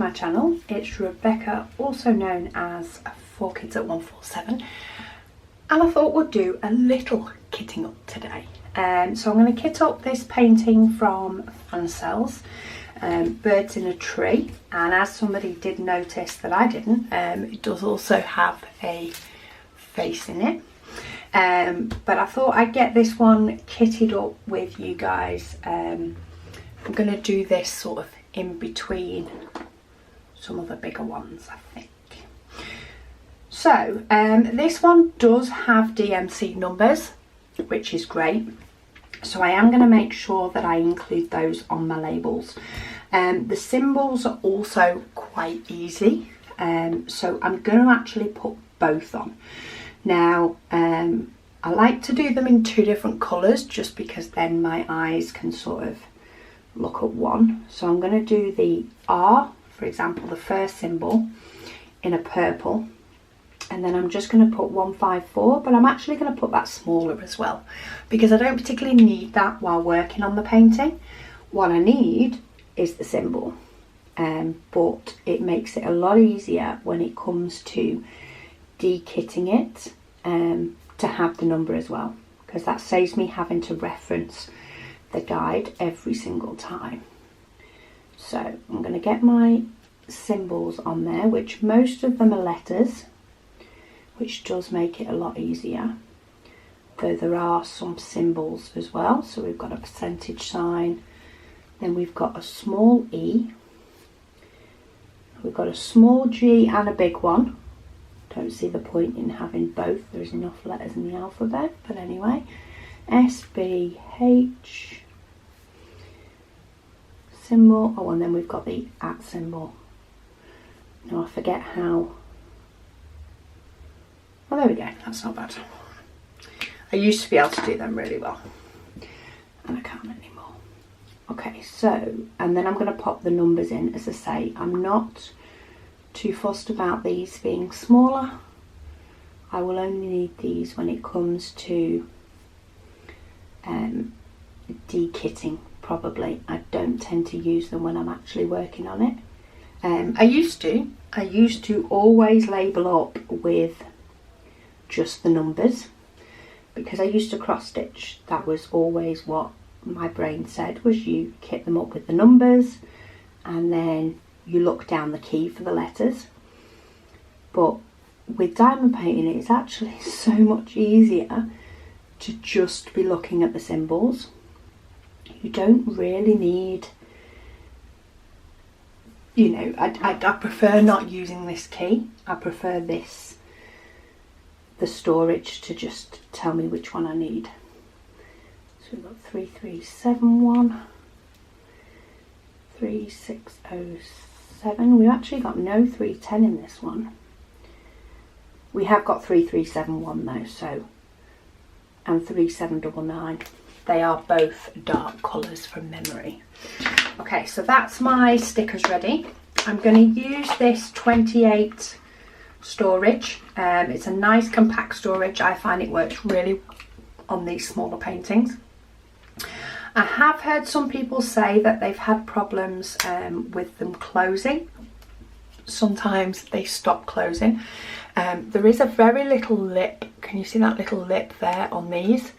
my channel. It's Rebecca, also known as 4Kids at 147, and I thought we'd do a little kitting up today. So I'm going to kit up this painting from Fancels, Birds in a Tree, and as somebody did notice that I didn't, it does also have a face in it. But I thought I'd get this one kitted up with you guys. I'm going to do this sort of in between some of the bigger ones, I think. So this one does have DMC numbers, which is great. So I am going to make sure that I include those on my labels. The symbols are also quite easy, so I'm going to actually put both on. Now, I like to do them in two different colours just because then my eyes can sort of look at one. So I'm going to do the R, for example, the first symbol, in a purple. And then I'm just going to put 154, but I'm actually going to put that smaller as well because I don't particularly need that while working on the painting. What I need is the symbol, but it makes it a lot easier when it comes to de-kitting it to have the number as well, because that saves me having to reference the guide every single time. So I'm going to get my symbols on there, which most of them are letters, which does make it a lot easier, though there are some symbols as well. So we've got a percentage sign, then we've got a small e, we've got a small g and a big one. Don't see the point in having both, there's enough letters in the alphabet, but anyway, S, B, H, symbol, oh, and then we've got the at symbol. Now I forget how. Well, there we go, that's not bad. I used to be able to do them really well, and I can't anymore. Okay, so, and then I'm going to pop the numbers in. As I say, I'm not too fussed about these being smaller. I will only need these when it comes to de-kitting, probably. I don't tend to use them when I'm actually working on it. I used to always label up with just the numbers because I used to cross stitch. That was always what my brain said, was you kit them up with the numbers and then you look down the key for the letters. But with diamond painting, it's actually so much easier to just be looking at the symbols. You don't really need, you know, I prefer not using this key. I prefer this, the storage, to just tell me which one I need. So we've got 3371, 3607. We've actually got no 310 in this one. We have got 3371 though, so, and 3799. They are both dark colours from memory. Okay, so that's my stickers ready. I'm going to use this 28 storage. It's a nice compact storage. I find it works really on these smaller paintings. I have heard some people say that they've had problems with them closing. Sometimes they stop closing. There is a very little lip. Can you see that little lip there on these?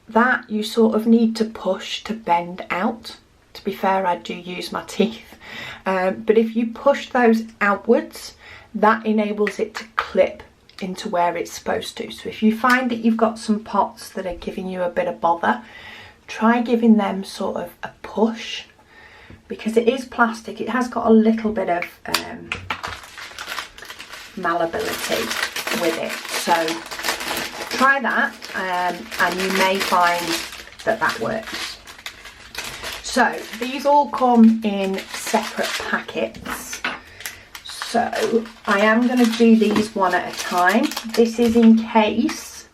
That you sort of need to push to bend out. To be fair, I do use my teeth. But if you push those outwards, that enables it to clip into where it's supposed to. So if you find that you've got some pots that are giving you a bit of bother, try giving them sort of a push, because it is plastic. It has got a little bit of malleability with it. So try that and you may find that that works. So these all come in separate packets. So I am going to do these one at a time. This is in case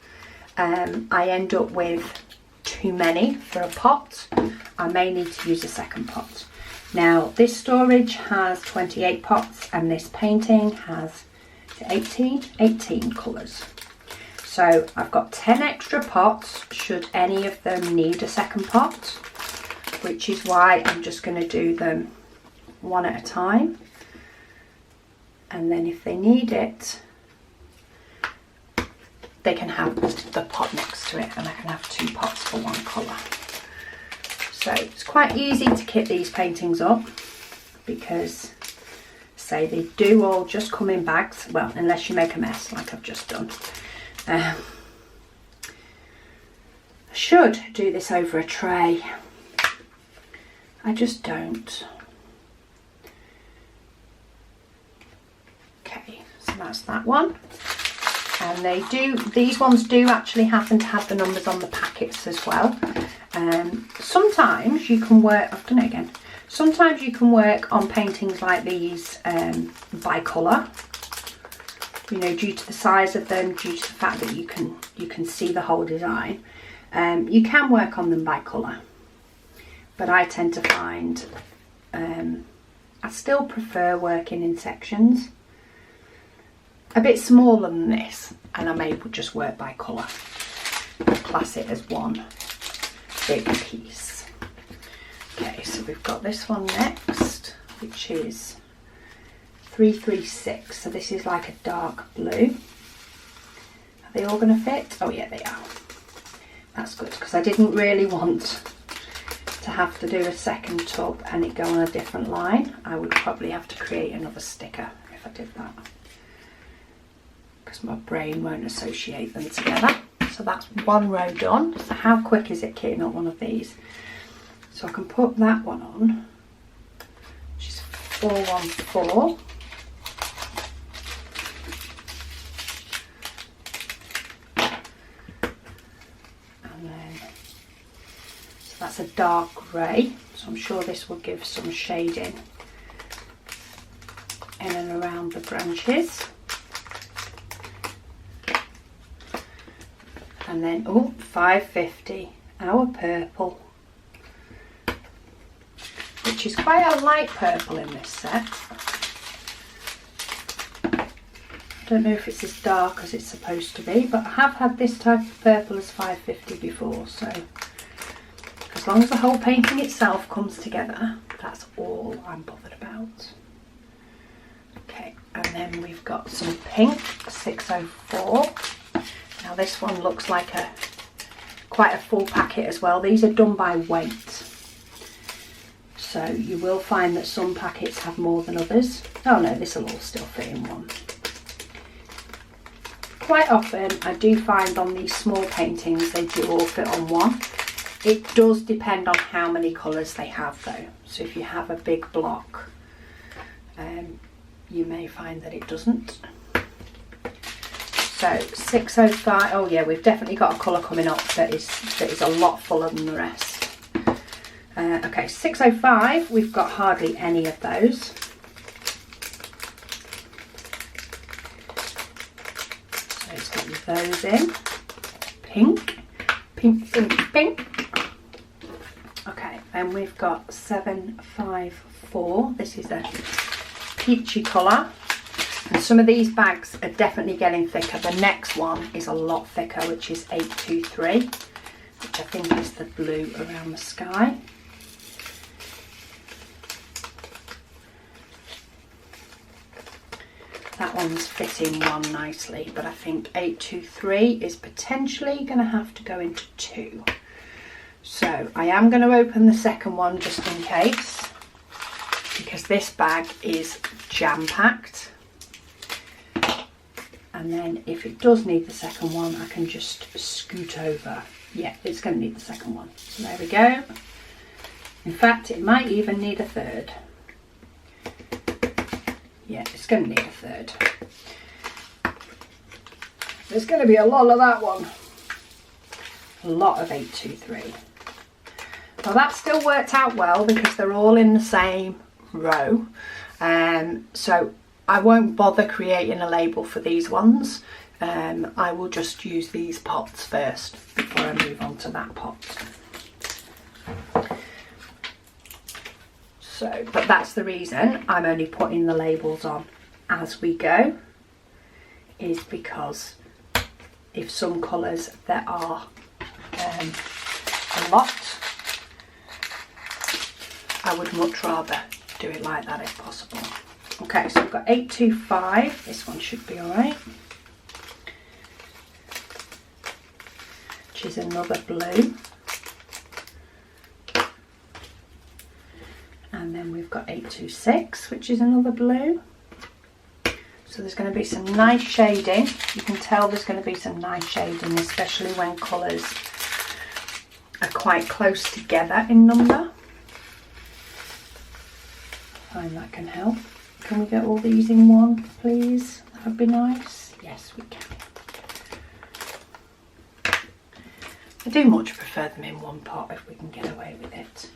I end up with too many for a pot. I may need to use a second pot. Now this storage has 28 pots and this painting has 18 colours. So I've got 10 extra pots should any of them need a second pot, which is why I'm just going to do them one at a time, and then if they need it, they can have the pot next to it, and I can have 2 pots for 1 colour. So it's quite easy to kit these paintings up because, say, they do all just come in bags, well, unless you make a mess like I've just done. I should do this over a tray. I just don't. Okay, so that's that one. And these ones do actually happen to have the numbers on the packets as well. Sometimes you can work, I've done it again. Sometimes you can work on paintings like these by colour. You know, due to the size of them, due to the fact that you can see the whole design. You can work on them by colour. But I tend to find I still prefer working in sections. A bit smaller than this, and I'm able to just work by colour. Class it as one big piece. Okay, so we've got this one next, which is 336. So this is like a dark blue. Are they all going to fit? Oh yeah, they are. That's good, because I didn't really want to have to do a second tub and it go on a different line. I would probably have to create another sticker if I did that, because my brain won't associate them together. So that's one row done. So how quick is it kitting up one of these? So I can put that one on, which is 414. And then, so that's a dark grey. So I'm sure this will give some shading in and around the branches. And then, oh, 550, our purple, which is quite a light purple in this set. I don't know if it's as dark as it's supposed to be, but I have had this type of purple as 550 before, so as long as the whole painting itself comes together, that's all I'm bothered about. Okay, and then we've got some pink, 604. Now this one looks like quite a full packet as well. These are done by weight. So you will find that some packets have more than others. Oh no, this will all still fit in one. Quite often I do find on these small paintings they do all fit on one. It does depend on how many colours they have though. So if you have a big block, you may find that it doesn't. So 605, oh yeah, we've definitely got a colour coming up that is a lot fuller than the rest. Okay, 605, we've got hardly any of those. So let's get those in. Pink, pink, pink, pink. Okay, and we've got 754. This is a peachy colour. And some of these bags are definitely getting thicker. The next one is a lot thicker, which is 823, which I think is the blue around the sky. That one's fitting one nicely, but I think 823 is potentially going to have to go into 2. So I am going to open the second one just in case, because this bag is jam-packed. And then if it does need the second one, I can just scoot over. Yeah, it's going to need the second one. So there we go. In fact, it might even need a third. Yeah, it's going to need a third. There's going to be a lot of that one. A lot of 823. Well, that still worked out well because they're all in the same row. So I won't bother creating a label for these ones. I will just use these pots first before I move on to that pot. So, but that's the reason I'm only putting the labels on as we go, is because if some colours there are a lot, I would much rather do it like that if possible. Okay, so we've got 825. This one should be all right. Which is another blue. And then we've got 826, which is another blue. So there's going to be some nice shading. You can tell there's going to be some nice shading, especially when colours are quite close together in number. I find that can help. Can we get all these in one, please? That would be nice. Yes, we can. I do much prefer them in one pot if we can get away with it.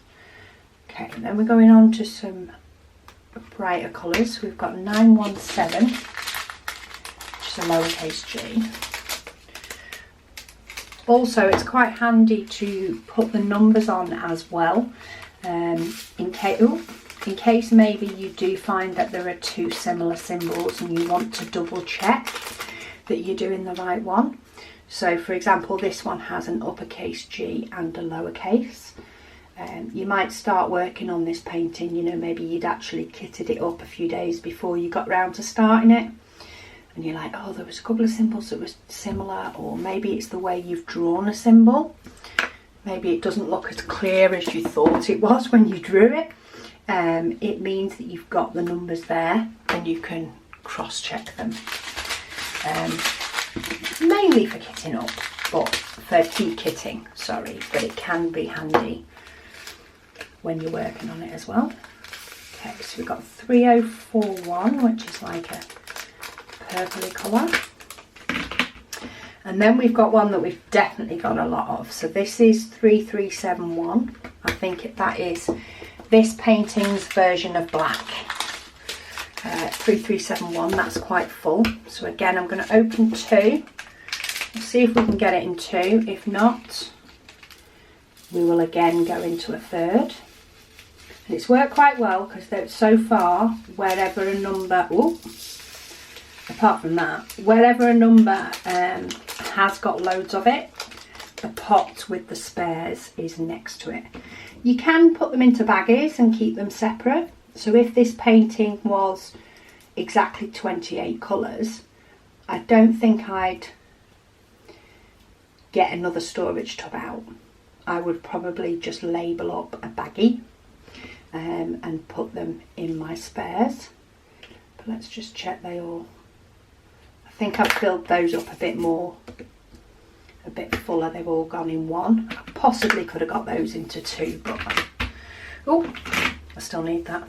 Okay, and then we're going on to some brighter colours. We've got 917, which is a lowercase g. Also, it's quite handy to put the numbers on as well, in case maybe you do find that there are two similar symbols and you want to double check that you're doing the right one. So for example, this one has an uppercase G and a lowercase. You might start working on this painting, you know, maybe you'd actually kitted it up a few days before you got round to starting it, and you're like, oh, there was a couple of symbols that was similar, or maybe it's the way you've drawn a symbol. Maybe it doesn't look as clear as you thought it was when you drew it. It means that you've got the numbers there and you can cross-check them. Mainly for kitting up, but for heat kitting, sorry, but it can be handy when you're working on it as well. Okay, so we've got 3041, which is like a purpley colour. And then we've got one that we've definitely got a lot of. So this is 3371. I think that is this painting's version of black. 3371, that's quite full. So again, I'm going to open two. We'll see if we can get it in two. If not, we will again go into a third. And it's worked quite well because so far, wherever a number, apart from that, wherever a number has got loads of it, the pot with the spares is next to it. You can put them into baggies and keep them separate. So if this painting was exactly 28 colours, I don't think I'd get another storage tub out. I would probably just label up a baggie and put them in my spares. But let's just check they all, I think I've filled those up a bit more, a bit fuller. They've all gone in one. I possibly could have got those into two, but oh, I still need that.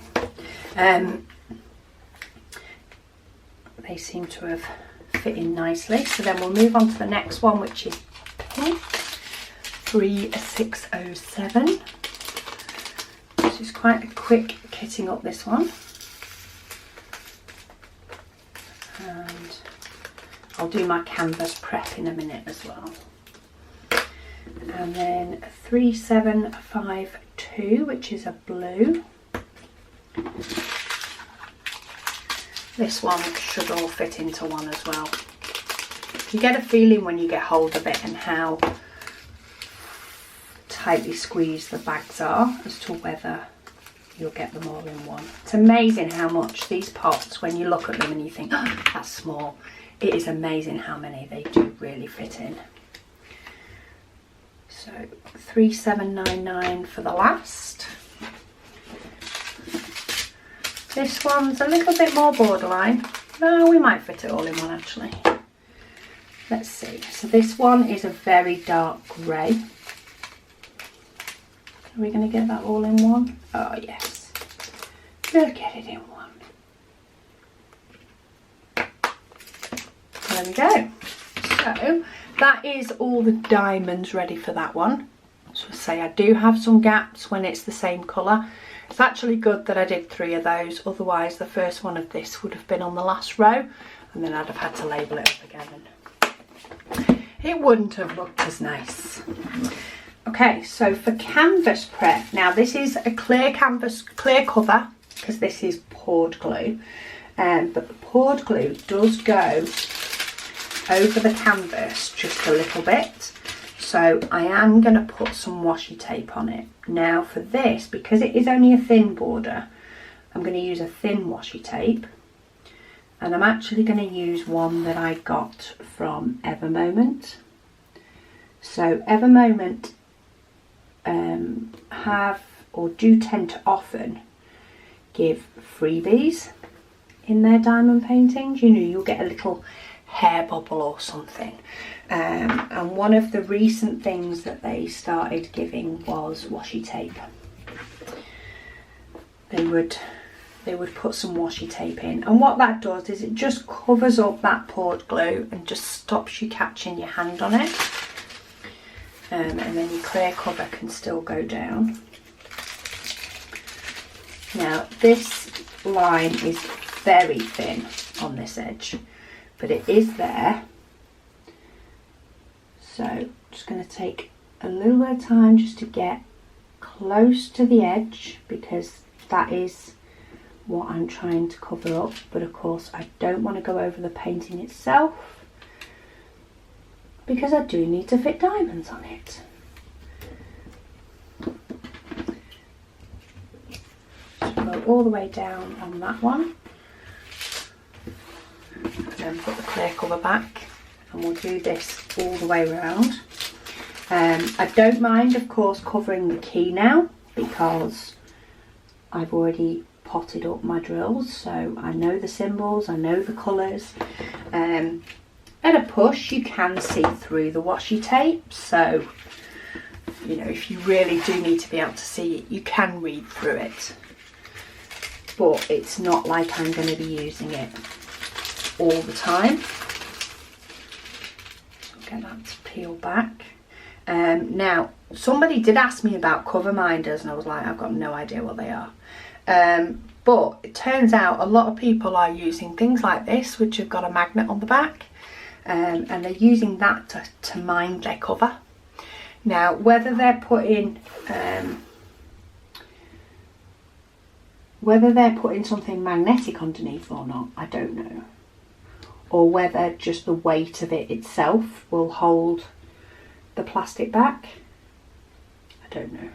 They seem to have fit in nicely. So then we'll move on to the next one, which is pink, 3607. This is quite a quick kitting up, this one. And I'll do my canvas prep in a minute as well. And then 3752, which is a blue. This one should all fit into one as well. You get a feeling when you get hold of it and how tightly squeezed the bags are as to whether you'll get them all in one. It's amazing how much these pots, when you look at them and you think, oh, that's small, it is amazing how many they do really fit in. So 3799 for the last. This one's a little bit more borderline. No, we might fit it all in one actually. Let's see. So this one is a very dark grey. Are we going to get that all in one? Oh yes. We'll get it in one. There we go. So that is all the diamonds ready for that one. So say I do have some gaps when it's the same colour. It's actually good that I did 3 of those, otherwise the first one of this would have been on the last row and then I'd have had to label it up again and it wouldn't have looked as nice. Okay, so for canvas prep, now this is a clear canvas, clear cover, because this is poured glue, but the poured glue does go over the canvas just a little bit. So I am going to put some washi tape on it. Now for this, because it is only a thin border, I'm going to use a thin washi tape, and I'm actually going to use one that I got from Evermoment. So Evermoment have or do tend to often give freebies in their diamond paintings. You know, you'll get a little hair bubble or something. And one of the recent things that they started giving was washi tape. They would put some washi tape in, and what that does is it just covers up that poured glue and just stops you catching your hand on it. And then your clear cover can still go down. Now this line is very thin on this edge, but it is there. So I'm just going to take a little bit of time just to get close to the edge, because that is what I'm trying to cover up. But of course I don't want to go over the painting itself, because I do need to fit diamonds on it. So go all the way down on that one, and then put the clear cover back, and we'll do this all the way around. I don't mind, of course, covering the key now, because I've already potted up my drills, so I know the symbols, I know the colours. At a push you can see through the washi tape, so you know, if you really do need to be able to see it, you can read through it, but it's not like I'm going to be using it all the time. Get that to peel back. Now somebody did ask me about cover minders, and I was like, I've got no idea what they are. But it turns out a lot of people are using things like this, which have got a magnet on the back, and they're using that to mind their cover. Now whether they're putting something magnetic underneath or not, I don't know, or whether just the weight of it itself will hold the plastic back, I don't know.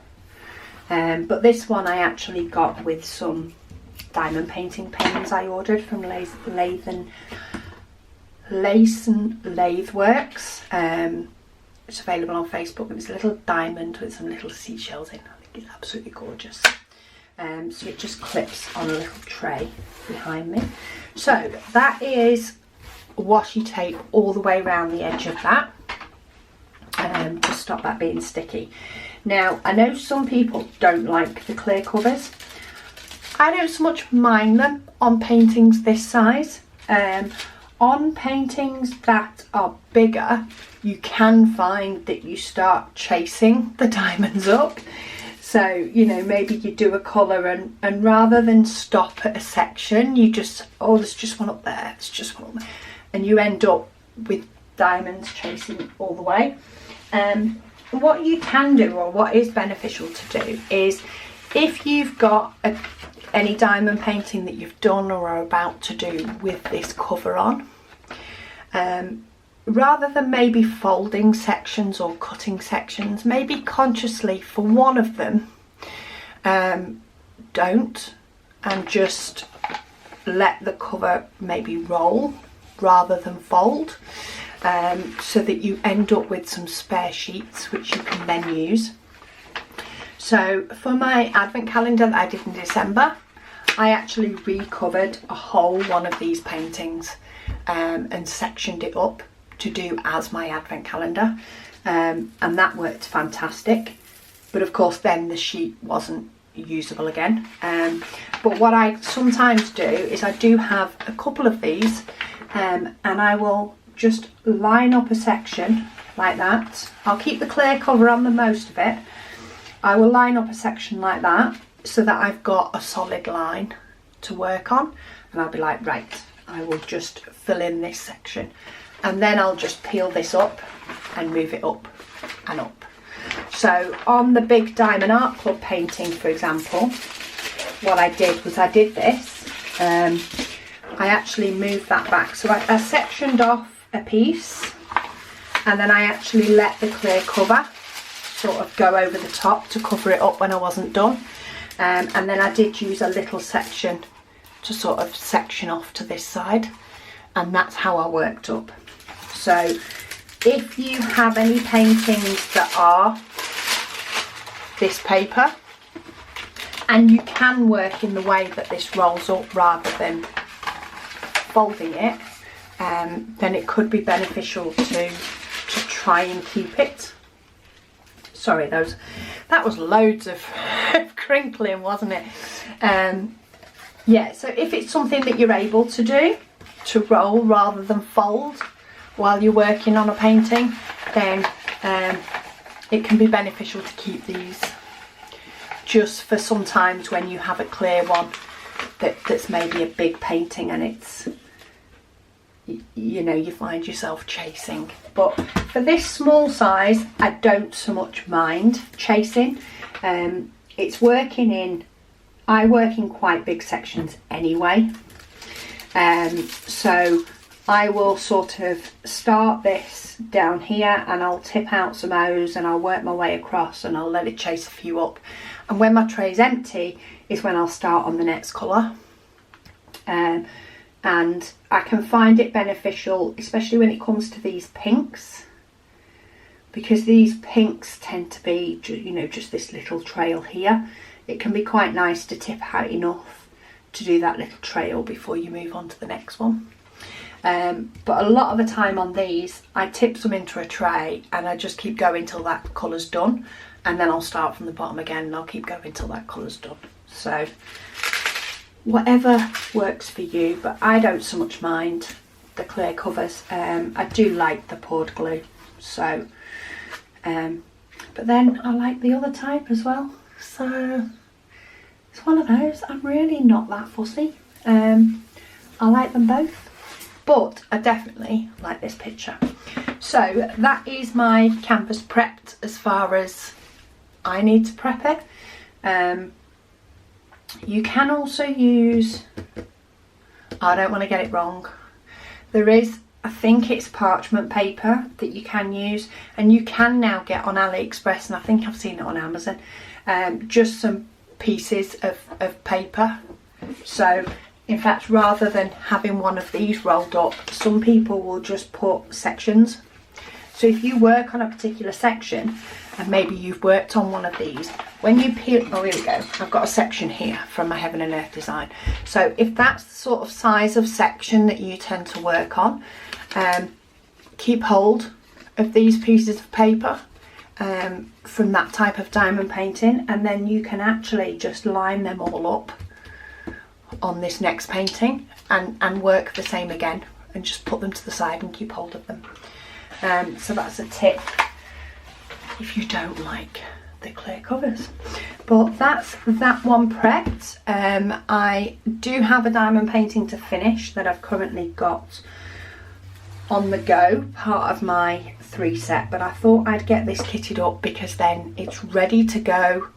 But this one I actually got with some diamond painting pens I ordered from Lathe Works. It's available on Facebook. It was a little diamond with some little seashells in. I think it's absolutely gorgeous. So it just clips on a little tray behind me. So that is washi tape all the way around the edge of that, to stop that being sticky. Now I know some people don't like the clear covers. I don't so much mind them on paintings this size. On paintings that are bigger, you can find that you start chasing the diamonds up. So, you know, maybe you do a colour and rather than stop at a section, you just, oh, there's just one up there, there's just one up there. And you end up with diamonds chasing all the way. What you can do, or what is beneficial to do, is if you've got any diamond painting that you've done or are about to do with this cover on, rather than maybe folding sections or cutting sections, maybe consciously for one of them, don't, and just let the cover maybe roll rather than fold, so that you end up with some spare sheets which you can then use. So for my advent calendar that I did in December, I actually recovered a whole one of these paintings and sectioned it up to do as my advent calendar, and that worked fantastic. But of course then the sheet wasn't usable again. But what I sometimes do is I do have a couple of these, and I will just line up a section like that. I'll keep the clear cover on the most of it. I will line up a section like that so that I've got a solid line to work on, and I'll be like, right, I will just fill in this section, and then I'll just peel this up and move it up and up. So on the big Diamond Art Club painting, for example, what I did was I did this. I actually moved that back. So I sectioned off a piece, and then I actually let the clear cover sort of go over the top to cover it up when I wasn't done. And then I did use a little section to sort of section off to this side, and that's how I worked up. So if you have any paintings that are this paper, and you can work in the way that this rolls up rather than folding it, then it could be beneficial to try and keep it. Sorry, that was loads of crinkling, wasn't it? Yeah, so if it's something that you're able to do, to roll rather than fold while you're working on a painting, then it can be beneficial to keep these, just for sometimes when you have a clear one that's maybe a big painting and it's, you know, you find yourself chasing. But for this small size, I don't so much mind chasing. It's working in, I work in quite big sections anyway. So I will sort of start this down here and I'll tip out some O's and I'll work my way across and I'll let it chase a few up. And when my tray's empty is when I'll start on the next colour. And I can find it beneficial, especially when it comes to these pinks, because these pinks tend to be, you know, just this little trail here. It can be quite nice to tip out enough to do that little trail before you move on to the next one. But a lot of the time on these, I tip some into a tray and I just keep going till that colour's done, and then I'll start from the bottom again and I'll keep going till that colour's done. So whatever works for you, but I don't so much mind the clear covers. I do like the poured glue, so but then I like the other type as well, so it's one of those. I'm really not that fussy. I like them both, but I definitely like this picture. So that is my canvas prepped as far as I need to prep it. You can also use, I don't want to get it wrong, there is, I think it's parchment paper that you can use, and you can now get on AliExpress, and I think I've seen it on Amazon, just some pieces of paper. So in fact, rather than having one of these rolled up, some people will just put sections. So if you work on a particular section and maybe you've worked on one of these, when you peel, oh here we go, I've got a section here from my Heaven and Earth design. So if that's the sort of size of section that you tend to work on, keep hold of these pieces of paper from that type of diamond painting, and then you can actually just line them all up on this next painting and work the same again, and just put them to the side and keep hold of them. So that's a tip if you don't like the clear covers. But that's that one prepped. I do have a diamond painting to finish that I've currently got on the go, part of my 3 set, but I thought I'd get this kitted up because then it's ready to go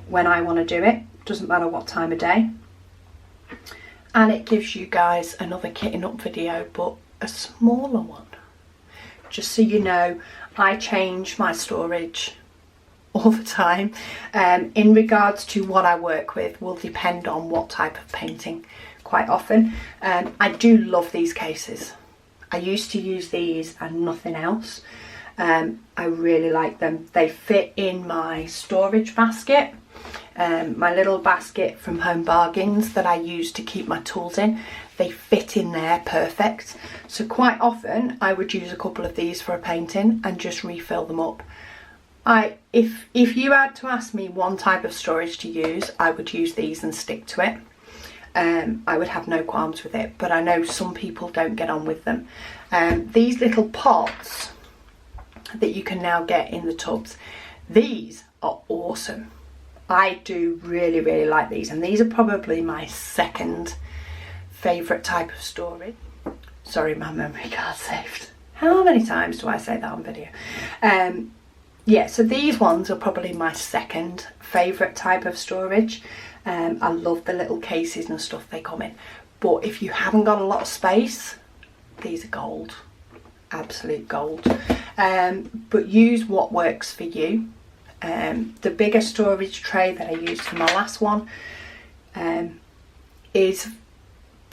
when I want to do it. Doesn't matter what time of day. And it gives you guys another kitting up video, but a smaller one. Just so you know, I change my storage all the time. In regards to what I work with will depend on what type of painting quite often. I do love these cases. I used to use these and nothing else. I really like them. They fit in my storage basket. My little basket from Home Bargains that I use to keep my tools in, they fit in there perfect. So quite often I would use a couple of these for a painting and just refill them up. If you had to ask me one type of storage to use, I would use these and stick to it. I would have no qualms with it, but I know some people don't get on with them. These little pots that you can now get in the tubs, these are awesome. I do really, really like these, and these are probably my second favourite type of storage. Sorry, my memory card saved. How many times do I say that on video? Yeah, so these ones are probably my second favourite type of storage. I love the little cases and stuff they come in, but if you haven't got a lot of space, these are gold, absolute gold. But use what works for you. The bigger storage tray that I used for my last one is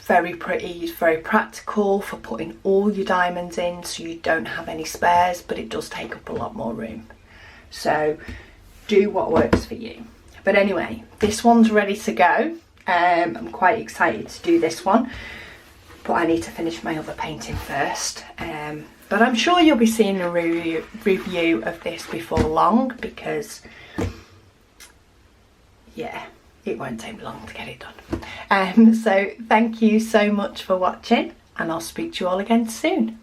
very pretty, it's very practical for putting all your diamonds in, so you don't have any spares, but it does take up a lot more room. So do what works for you. But anyway, this one's ready to go. I'm quite excited to do this one, but I need to finish my other painting first. But I'm sure you'll be seeing a review of this before long, because yeah, it won't take me long to get it done. So thank you so much for watching, and I'll speak to you all again soon.